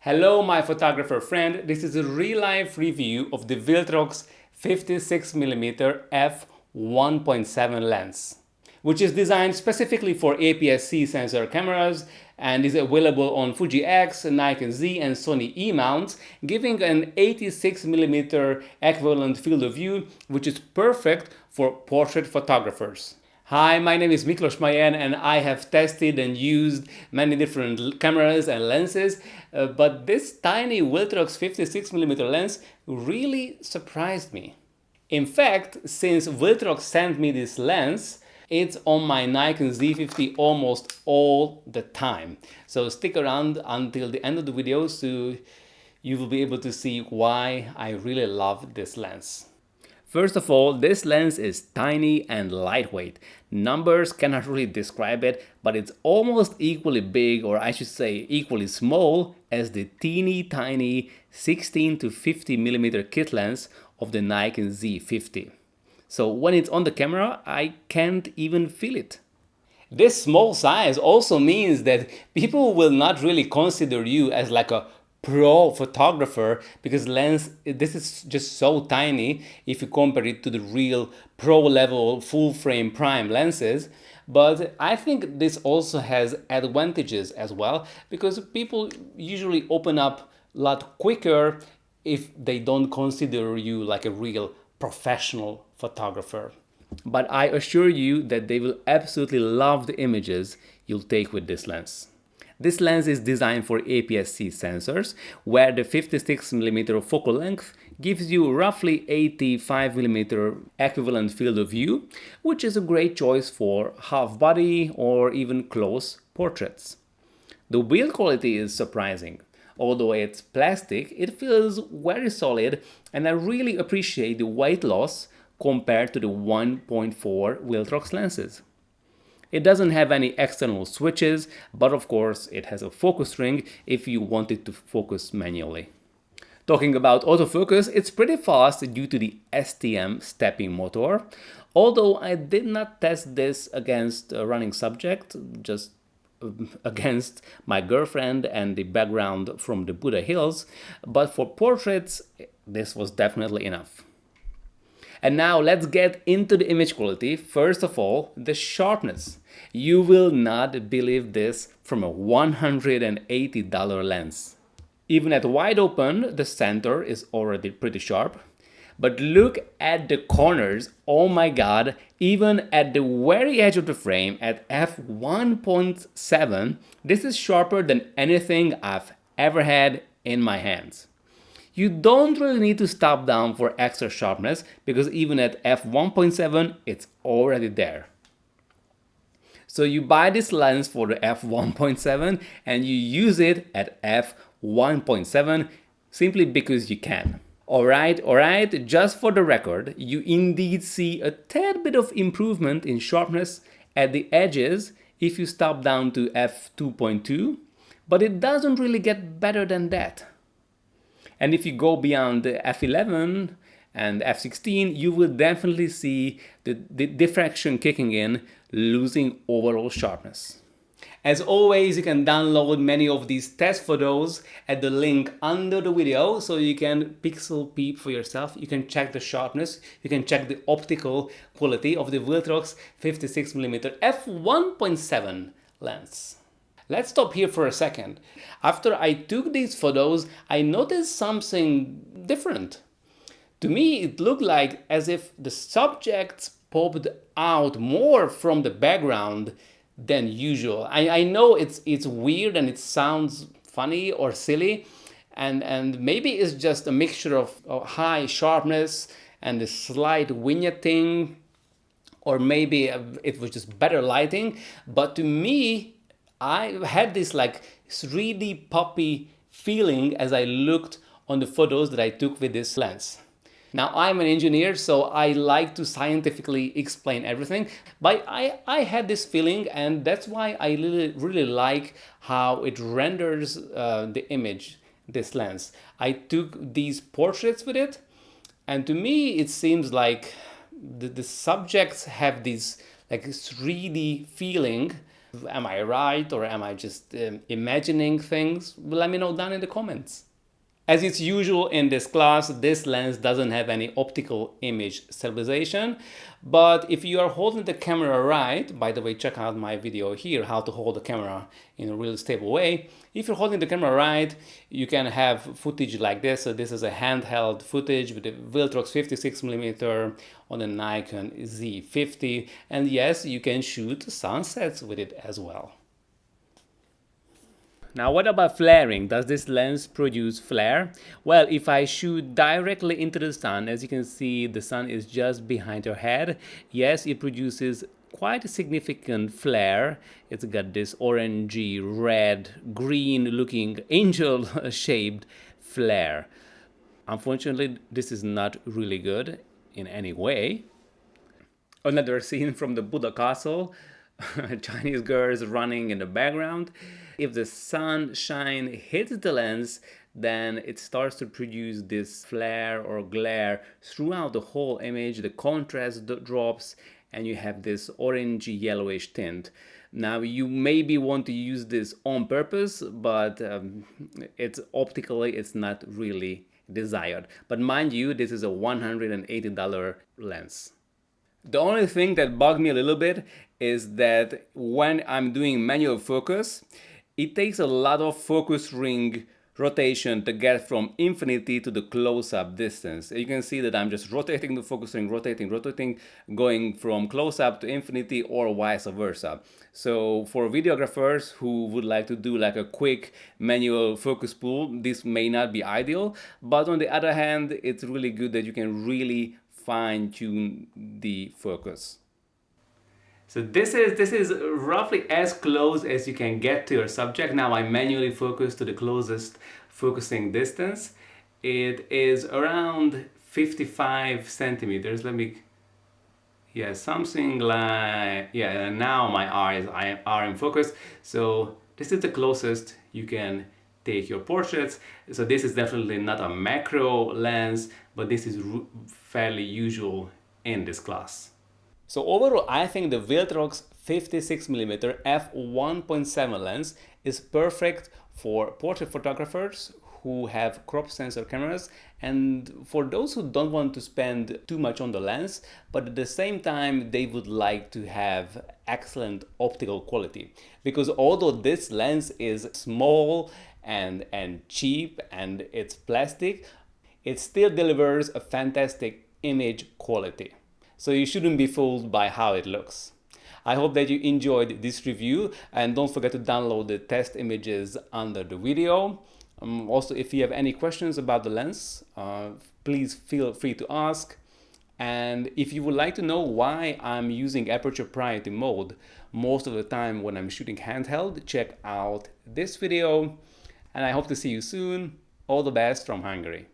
Hello my photographer friend, this is a real-life review of the Viltrox 56mm f1.7 lens, which is designed specifically for APS-C sensor cameras and is available on Fuji X, Nikon Z and Sony E mounts, giving an 86mm equivalent field of view, which is perfect for portrait photographers. Hi, my name is Miklos Mayen and I have tested and used many different cameras and lenses, but this tiny Viltrox 56mm lens really surprised me. In fact, since Viltrox sent me this lens, it's on my Nikon Z50 almost all the time. So stick around until the end of the video so you will be able to see why I really love this lens. First of all, this lens is tiny and lightweight. Numbers cannot really describe it, but it's almost equally big, or I should say equally small, as the teeny tiny 16 to 50mm kit lens of the Nikon Z50. So when it's on the camera, I can't even feel it. This small size also means that people will not really consider you as like a pro photographer because this is just so tiny if you compare it to the real pro level full frame prime lenses. But I think this also has advantages as well because people usually open up a lot quicker if they don't consider you like a real professional photographer. But I assure you that they will absolutely love the images you'll take with this lens. This lens is designed for APS-C sensors, where the 56mm focal length gives you roughly 85mm equivalent field of view, which is a great choice for half-body or even close portraits. The build quality is surprising. Although it's plastic, it feels very solid, and I really appreciate the weight loss compared to the 1.4 Viltrox lenses. It doesn't have any external switches, but of course it has a focus ring if you want it to focus manually. Talking about autofocus, it's pretty fast due to the STM stepping motor, although I did not test this against a running subject, just against my girlfriend and the background from the Buddha Hills, but for portraits this was definitely enough. And now let's get into the image quality. First of all, the sharpness. You will not believe this from a $180 lens. Even at wide open, the center is already pretty sharp. But look at the corners, oh my god, even at the very edge of the frame at f1.7, this is sharper than anything I've ever had in my hands. You don't really need to stop down for extra sharpness because even at f1.7 it's already there. So you buy this lens for the f1.7 and you use it at f1.7 simply because you can. Alright, just for the record, you indeed see a tad bit of improvement in sharpness at the edges if you stop down to f2.2, but it doesn't really get better than that. And if you go beyond the f11 and f16, you will definitely see the diffraction kicking in, losing overall sharpness. As always, you can download many of these test photos at the link under the video so you can pixel peep for yourself. You can check the sharpness, you can check the optical quality of the Viltrox 56mm f1.7 lens. Let's stop here for a second. After I took these photos, I noticed something different. To me, it looked like as if the subjects popped out more from the background than usual. I know it's weird and it sounds funny or silly, and maybe it's just a mixture of high sharpness and a slight vignetting, or maybe it was just better lighting, but to me, I had this like 3D poppy feeling as I looked on the photos that I took with this lens. Now I'm an engineer, so I like to scientifically explain everything, but I had this feeling, and that's why I really like how it renders the image, this lens. I took these portraits with it, and to me it seems like the subjects have this like 3D feeling Am I right, or am I just imagining things? Let me know down in the comments. As it's usual in this class, this lens doesn't have any optical image stabilization, but if you are holding the camera right, by the way, check out my video here, how to hold the camera in a really stable way. If you're holding the camera right, you can have footage like this. So this is a handheld footage with the Viltrox 56mm on the Nikon Z50. And yes, you can shoot sunsets with it as well. Now, what about flaring? Does this lens produce flare? Well, if I shoot directly into the sun, as you can see, the sun is just behind your head. Yes, it produces quite a significant flare. It's got this orangey, red, green looking angel-shaped flare. Unfortunately, this is not really good in any way. Another scene from the Buddha castle. Chinese girls running in the background. If the sunshine hits the lens, then it starts to produce this flare or glare throughout the whole image. The contrast drops and you have this orangey yellowish tint. Now, you maybe want to use this on purpose, but it's optically it's not really desired. But mind you, this is a $180 lens. The only thing that bugged me a little bit is that when I'm doing manual focus, it takes a lot of focus ring rotation to get from infinity to the close-up distance. You can see that I'm just rotating the focus ring, rotating, going from close-up to infinity or vice versa. So for videographers who would like to do like a quick manual focus pull, this may not be ideal, but on the other hand, it's really good that you can really fine-tune the focus. So this is roughly as close as you can get to your subject. Now I manually focus to the closest focusing distance. It is around 55 centimeters. Something like, now my eyes are in focus. So this is the closest you can take your portraits. So this is definitely not a macro lens, but this is fairly usual in this class. So overall, I think the Viltrox 56mm f1.7 lens is perfect for portrait photographers who have crop sensor cameras, and for those who don't want to spend too much on the lens, but at the same time they would like to have excellent optical quality. Because although this lens is small and cheap and it's plastic, it still delivers a fantastic image quality. So you shouldn't be fooled by how it looks. I hope that you enjoyed this review, and don't forget to download the test images under the video. Also, if you have any questions about the lens, please feel free to ask. And if you would like to know why I'm using aperture priority mode most of the time when I'm shooting handheld, check out this video. And I hope to see you soon. All the best from Hungary.